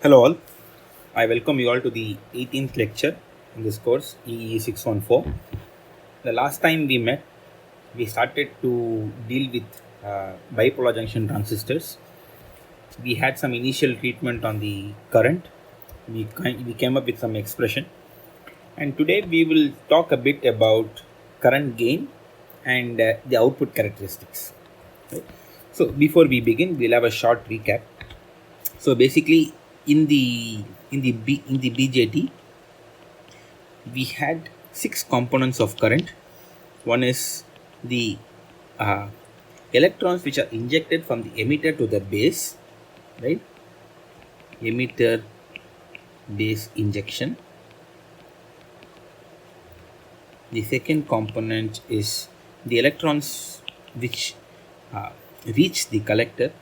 Hello all, I welcome you all to the 18th lecture in this course EE614. The last time we met, we started to deal with bipolar junction transistors. We had some initial treatment on the current. We came up with some expression, and today we will talk a bit about current gain and the output characteristics. Right? So before we begin, we'll have a short recap. So basically, in the BJT, we had six components of current. One is the uh, electrons which are injected from the emitter to the base, right? Emitter base injection. The second component is the electrons which reach the collector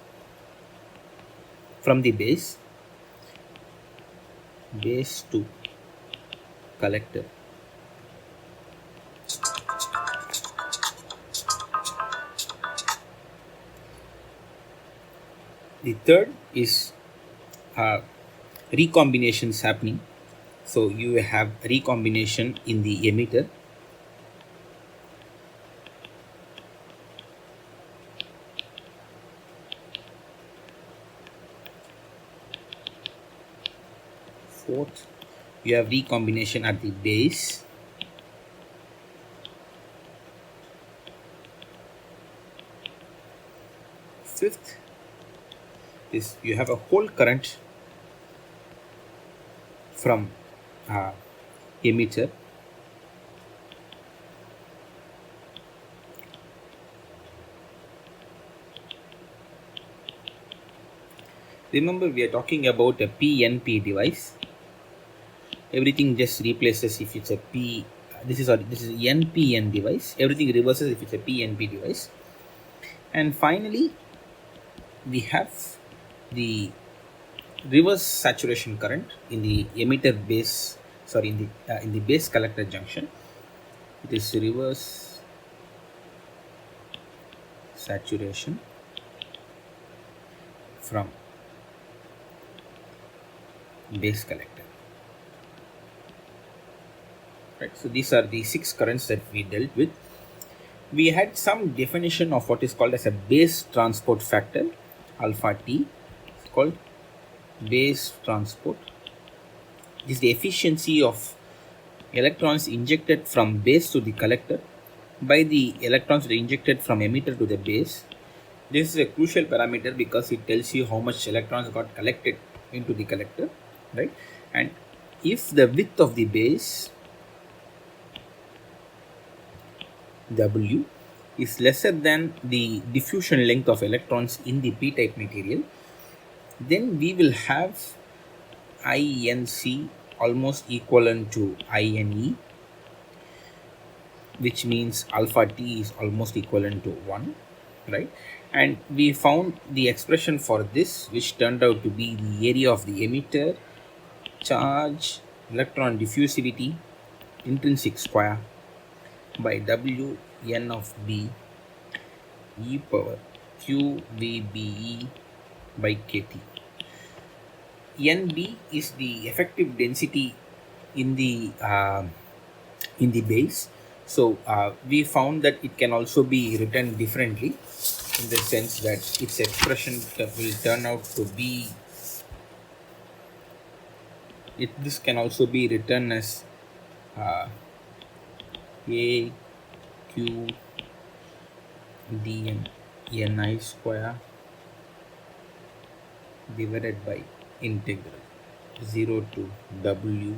from the base to collector. The third is recombinations happening. So you have recombination in the emitter. Fourth, you have recombination at the base. Fifth is you have a whole current from emitter. Remember, we are talking about a PNP device. Everything just replaces if it's a P. This is NPN device. Everything reverses if it's a PNP device. And finally, we have the reverse saturation current in the emitter base. Sorry, in the base collector junction. It is reverse saturation from base collector. Right. So these are the six currents that we dealt with. We had some definition of what is called as a base transport factor, alpha T. It's called base transport. This is the efficiency of electrons injected from base to the collector by the electrons that are injected from emitter to the base. This is a crucial parameter because it tells you how much electrons got collected into the collector, right? And if the width of the base W is lesser than the diffusion length of electrons in the p-type material, then we will have INC almost equivalent to INE, which means alpha T is almost equivalent to 1, right? And we found the expression for this, which turned out to be the area of the emitter, charge, electron diffusivity, intrinsic square by W n of B e power q v b e by kt. Nb is the effective density in the base. So we found that it can also be written differently, in the sense that its expression will turn out to be, this can also be written as a q dn ni square divided by integral 0 to w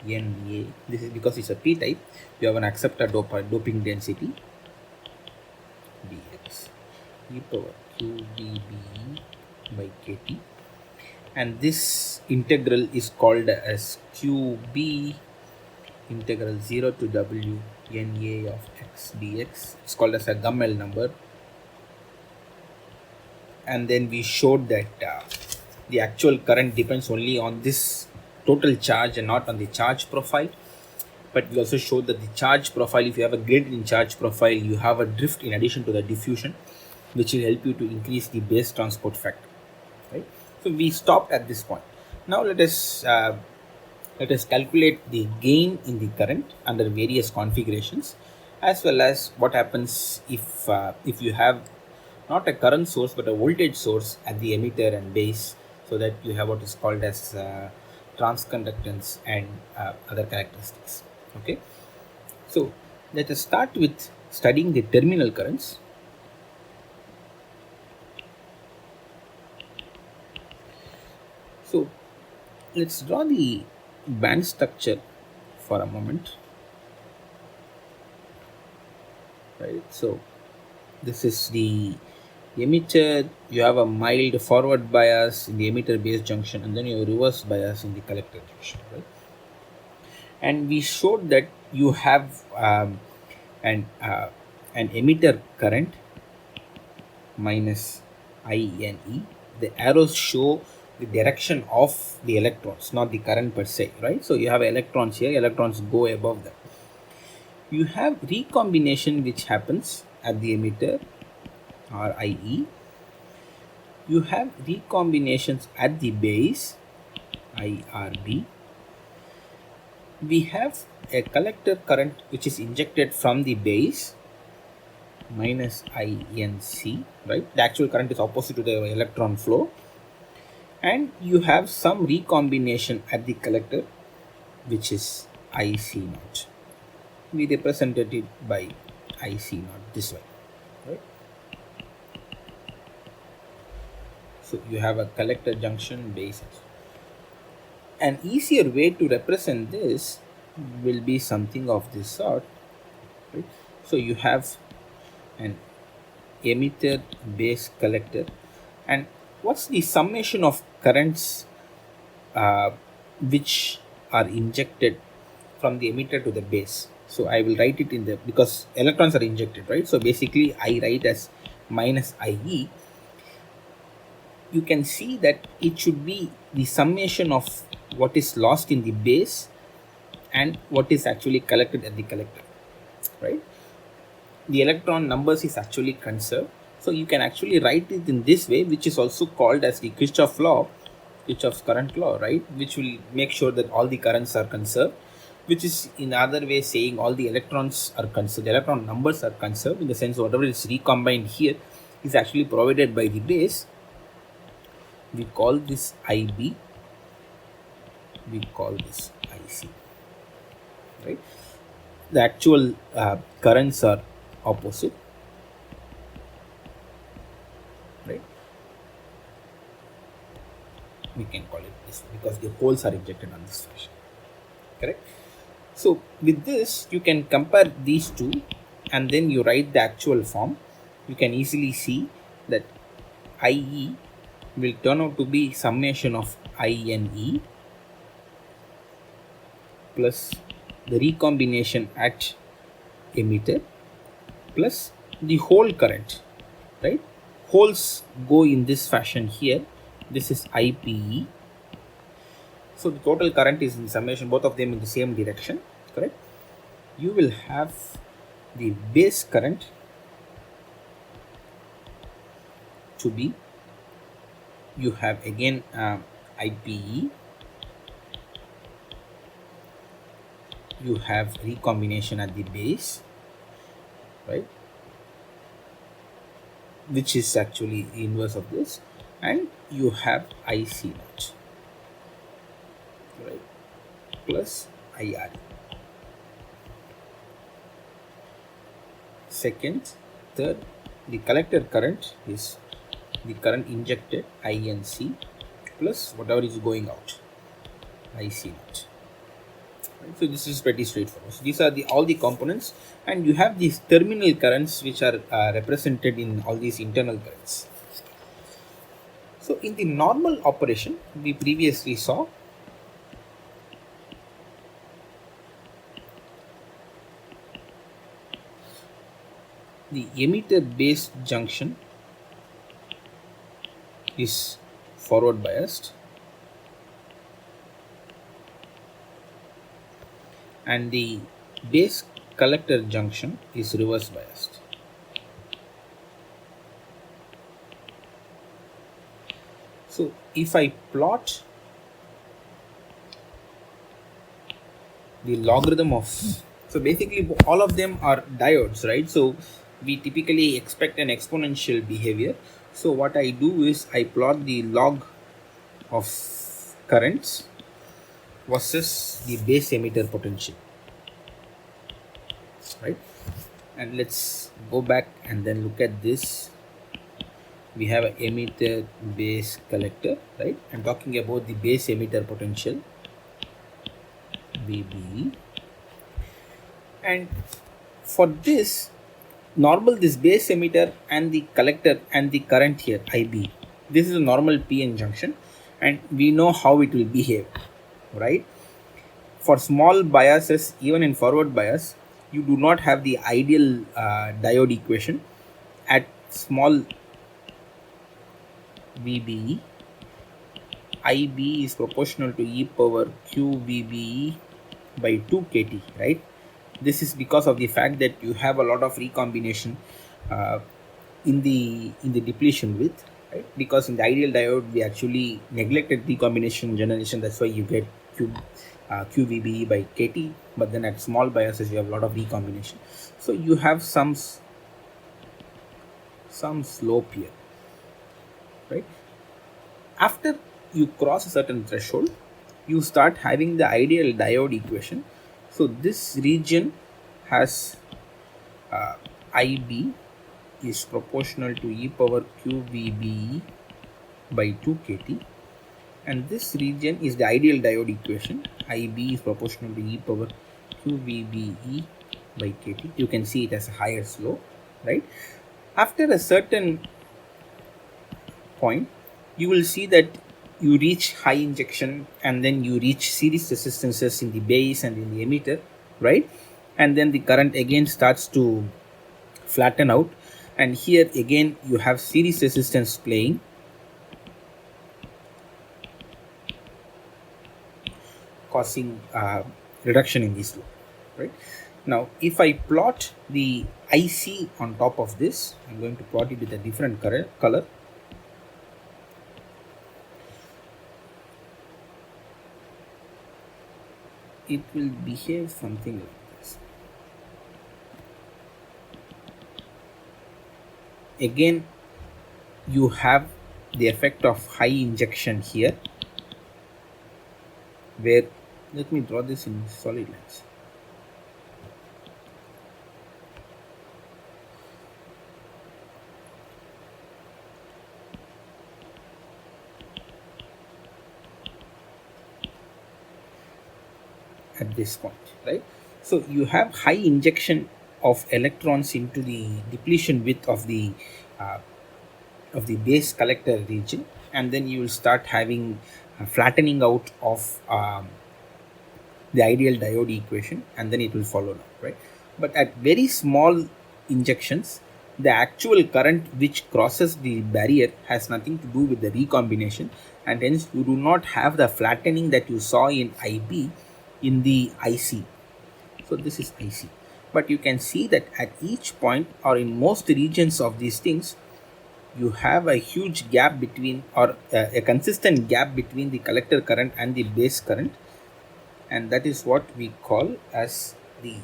Na. This is because it's a p-type. You have an acceptor doping density dx e power qdbe by kt, and this integral is called as qb integral 0 to w Na of x dx. It's called as a Gummel number. And then we showed that the actual current depends only on this total charge and not on the charge profile. But we also showed that the charge profile, if you have a gradient in charge profile, you have a drift in addition to the diffusion, which will help you to increase the base transport factor, right? So we stopped at this point. Now let us calculate the gain in the current under various configurations, as well as what happens if you have not a current source but a voltage source at the emitter and base, so that you have what is called as transconductance and other characteristics. Okay, so let us start with studying the terminal currents. So let's draw the band structure for a moment. Right, so this is the emitter. You have a mild forward bias in the emitter base junction, and then you have reverse bias in the collector junction, right? And we showed that you have an emitter current minus INE. The arrows show the direction of the electrons, not the current per se, right? So you have electrons here, electrons go above them. You have recombination which happens at the emitter, RIE. You have recombinations at the base, IRB. We have a collector current which is injected from the base, minus INC, right? The actual current is opposite to the electron flow. And you have some recombination at the collector, which is IC naught. We represented it by IC naught this way, right? So you have a collector junction base. An easier way to represent this will be something of this sort, right? So you have an emitter base collector, and what's the summation of currents which are injected from the emitter to the base? So I will write it in the, because electrons are injected, right? So basically I write as minus IE. You can see that it should be the summation of what is lost in the base and what is actually collected at the collector, right? The electron numbers is actually conserved, so you can actually write it in this way, which is also called as the Kirchhoff law, Kirchhoff's current law, right? Which will make sure that all the currents are conserved, which is in other way saying all the electrons are conserved, the electron numbers are conserved, in the sense whatever is recombined here is actually provided by the base. We call this IB, we call this IC, right? The actual currents are opposite, right? We can call it this because the holes are injected on this fashion, correct? So with this you can compare these two, and then you write the actual form. You can easily see that IE will turn out to be summation of INE plus the recombination at emitter plus the whole current, right? Holes go in this fashion here. This is IPE. So the total current is in summation, both of them in the same direction, correct? You will have the base current to be, you have again IPE, you have recombination at the base, right, which is actually the inverse of this, and you have IC naught, right, plus IR. Second, third, the collector current is the current injected INC plus whatever is going out, IC naught. Right? So this is pretty straightforward. So these are all the components, and you have these terminal currents which are represented in all these internal currents. So in the normal operation, we previously saw the emitter base junction is forward biased and the base collector junction is reverse biased. So if I plot the logarithm of, so basically all of them are diodes, right? So we typically expect an exponential behavior. So what I do is I plot the log of currents versus the base emitter potential, right? And let's go back and then look at this. We have an emitter base collector, right? I'm talking about the base emitter potential VBE. And for this normal, this base emitter and the collector and the current here IB, this is a normal PN junction, and we know how it will behave, right? For small biases, even in forward bias, you do not have the ideal diode equation. At small VBE, IB is proportional to e power q VBE by 2 kT, right? This is because of the fact that you have a lot of recombination uh, in the depletion width, right? Because in the ideal diode we actually neglected recombination generation. That's why you get QVBE by KT. But then at small biases you have a lot of recombination, so you have some slope here, right? After you cross a certain threshold, you start having the ideal diode equation. So this region has IB is proportional to e power q VBE by 2 kT, and this region is the ideal diode equation. IB is proportional to e power q VBE by kT. You can see it as a higher slope, right? After a certain point, you will see that you reach high injection and then you reach series resistances in the base and in the emitter, right? And then the current again starts to flatten out, and here again you have series resistance playing, causing reduction in this loop, right? Now if I plot the IC on top of this, I'm going to plot it with a different color. It will behave something like this. Again you have the effect of high injection here, where, let me draw this in solid lines. At this point, right? So you have high injection of electrons into the depletion width uh, of the base collector region, and then you will start having flattening out of the ideal diode equation, and then it will follow now, right? But at very small injections, the actual current which crosses the barrier has nothing to do with the recombination, and hence you do not have the flattening that you saw in IB in the IC. So this is IC, but you can see that at each point or in most regions of these things, you have a huge gap between, or a consistent gap between the collector current and the base current, and that is what we call as the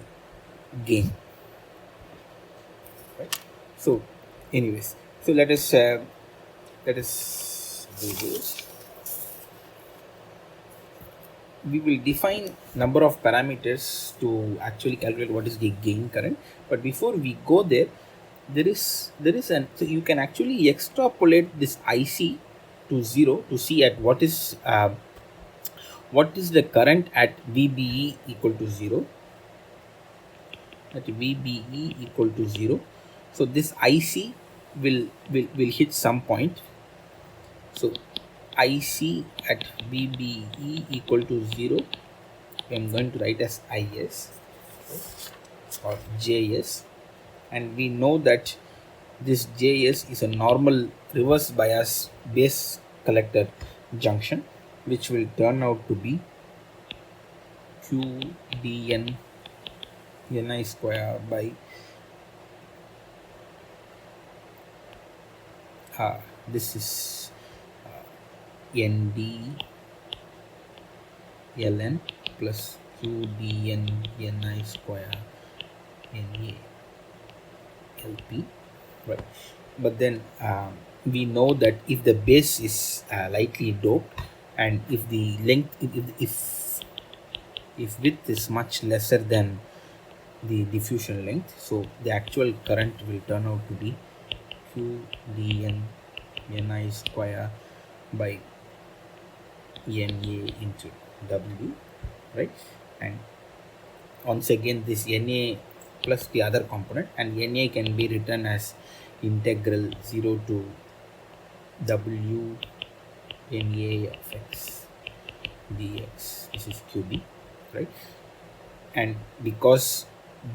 gain, right? So anyways, so let us do this. We will define number of parameters to actually calculate what is the gain current. But before we go there, so you can actually extrapolate this IC to 0 to see at what is the current at VBE equal to 0. At VBE equal to 0, so this IC will hit some point. So IC at VBE equal to 0, I'm going to write as IS or JS, and we know that this JS is a normal reverse bias base collector junction, which will turn out to be QDN Ni square by this is nd ln plus qdn ni square na lp, right? But then we know that if the base is lightly doped, and if the length, if width is much lesser than the diffusion length, so the actual current will turn out to be q dn ni square by na into w, right? And once again this na plus the other component, and na can be written as integral 0 to w na of x dx. This is qb, right? And because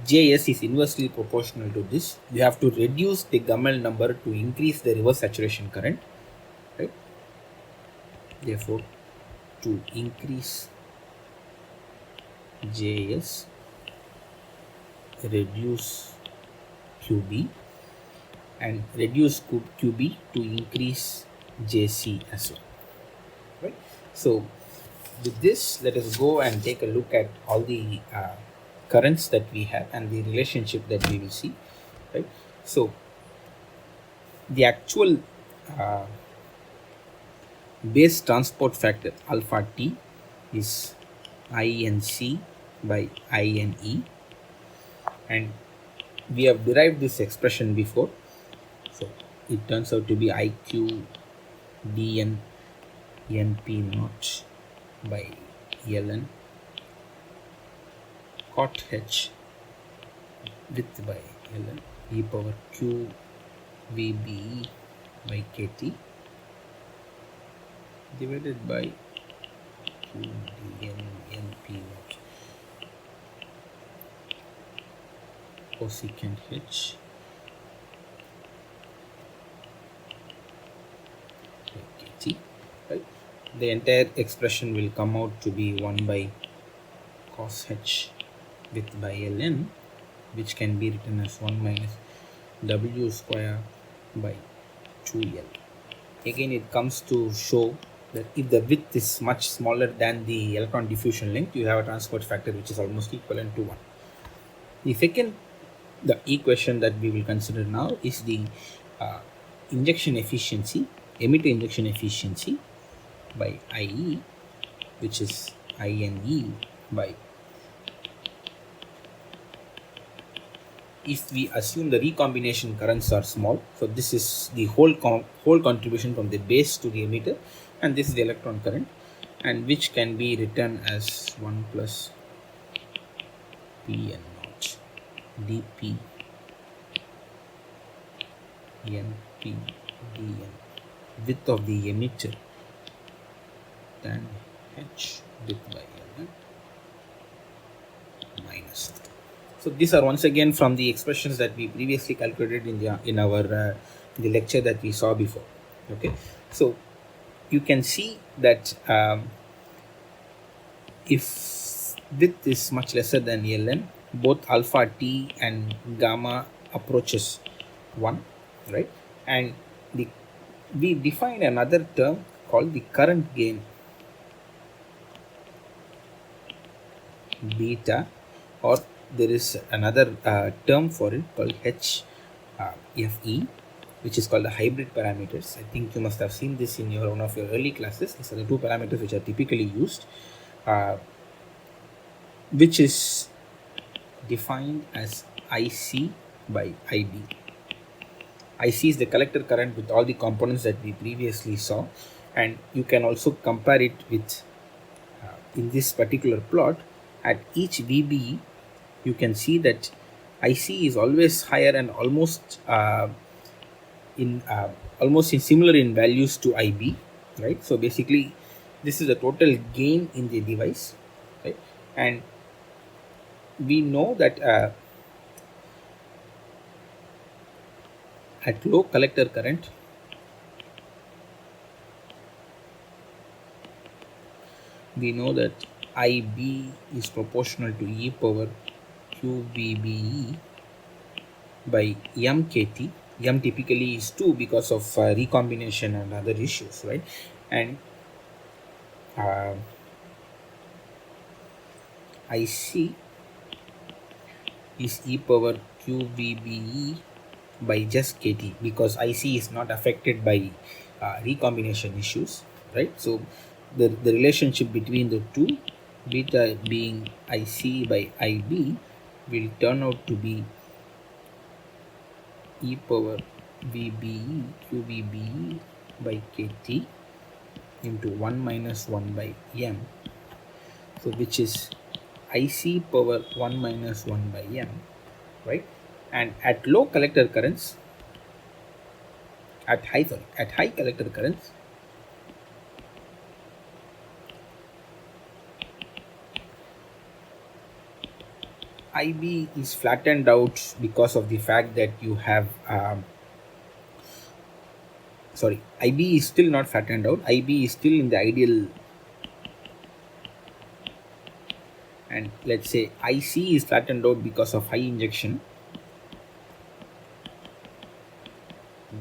Js is inversely proportional to this, you have to reduce the Gammel number to increase the reverse saturation current, right? Therefore, to increase Js, reduce Qb, and reduce Qb to increase Jc as well, right? So with this, let us go and take a look at all the currents that we have and the relationship that we will see, right? So the actual base transport factor alpha t is inc by ine, and we have derived this expression before, so it turns out to be iq dn np naught by ln cot h width by ln e power q vbe by kt divided by q dn np naught cosecant h by kt, right? The entire expression will come out to be 1 by cos h width by ln, which can be written as 1 minus w square by 2l. Again, it comes to show that if the width is much smaller than the electron diffusion length, you have a transport factor which is almost equivalent to 1. The equation that we will consider now is the injection efficiency, emitter injection efficiency by IE, which is INE by, if we assume the recombination currents are small, so this is the whole contribution from the base to the emitter, and this is the electron current, and which can be written as 1 plus Pn naught dP np dn width of the emitter tan h width by ln minus. So these are once again from the expressions that we previously calculated in our the lecture that we saw before. Okay, so you can see that if width is much lesser than ln, both alpha t and gamma approaches 1, right? And we define another term called the current gain beta, or there is another term for it called HFE, which is called the hybrid parameters. I think you must have seen this in one of your early classes. These are the two parameters which are typically used, which is defined as IC by IB. IC is the collector current with all the components that we previously saw, and you can also compare it with in this particular plot at each VBE. You can see that IC is always higher and almost similar in values to IB, right? So basically, this is the total gain in the device, right? And we know that at low collector current, we know that IB is proportional to e power QBBE by MKT. M typically is 2 because of recombination and other issues, right? And uh, IC is e power QBBE by just KT, because IC is not affected by recombination issues, right? So the relationship between the two, beta being IC by IB, will turn out to be e power VBE QBBE by KT into 1 minus 1 by M, so which is IC power 1 minus 1 by M, right? And at low collector currents, at high collector currents, IB is flattened out because of the fact that you have IB is still not flattened out. IB is still in the ideal, and let's say IC is flattened out because of high injection,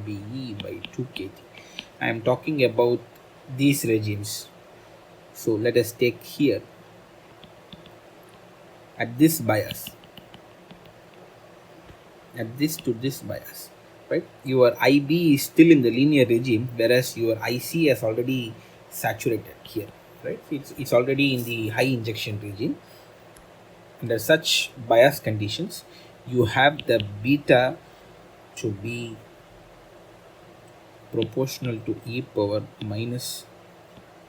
BE by 2 kT. I am talking about these regimes. So let us take here at this bias, at this to this bias, right? Your IB is still in the linear regime, whereas your IC has already saturated here, right? It's already in the high injection regime. Under such bias conditions, you have the beta to be proportional to e power minus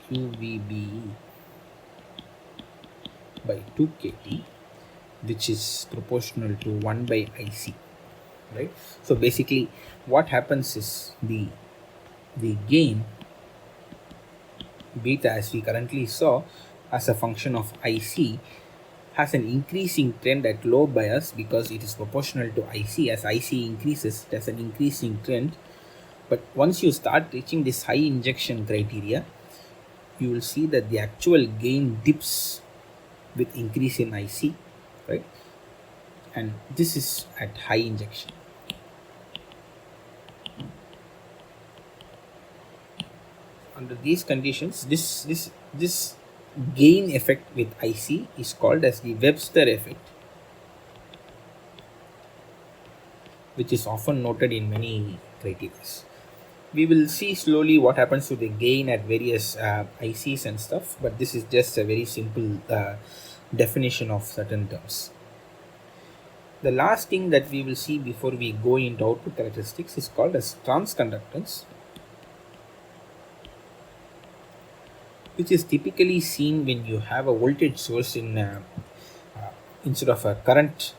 QVBE by 2 kT, which is proportional to 1 by IC, right? So basically what happens is the gain beta, as we currently saw, as a function of IC, has an increasing trend at low bias because it is proportional to IC. As IC increases, it has an increasing trend. But once you start reaching this high injection criteria, you will see that the actual gain dips with increase in IC, right? And this is at high injection. Under these conditions, this gain effect with IC is called as the Webster effect, which is often noted in many criteria. We will see slowly what happens to the gain at various ICs and stuff, but this is just a very simple definition of certain terms. The last thing that we will see before we go into output characteristics is called as transconductance, which is typically seen when you have a voltage source in instead of a current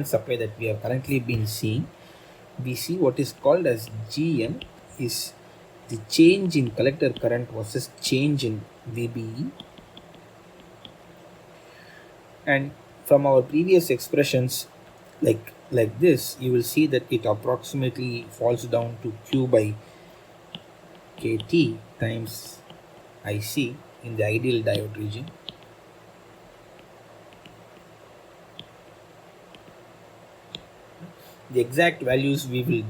supply that we have currently been seeing. We see what is called as GN is the change in collector current versus change in VBE. And from our previous expressions, like this, you will see that it approximately falls down to Q by KT times IC in the ideal diode region. The exact values we will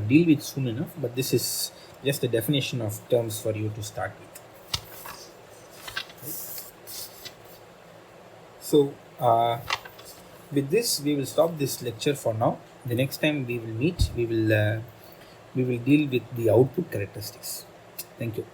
deal with soon enough, but this is just a definition of terms for you to start with. So with this, we will stop this lecture for now. The next time we will meet, we will deal with the output characteristics. Thank you.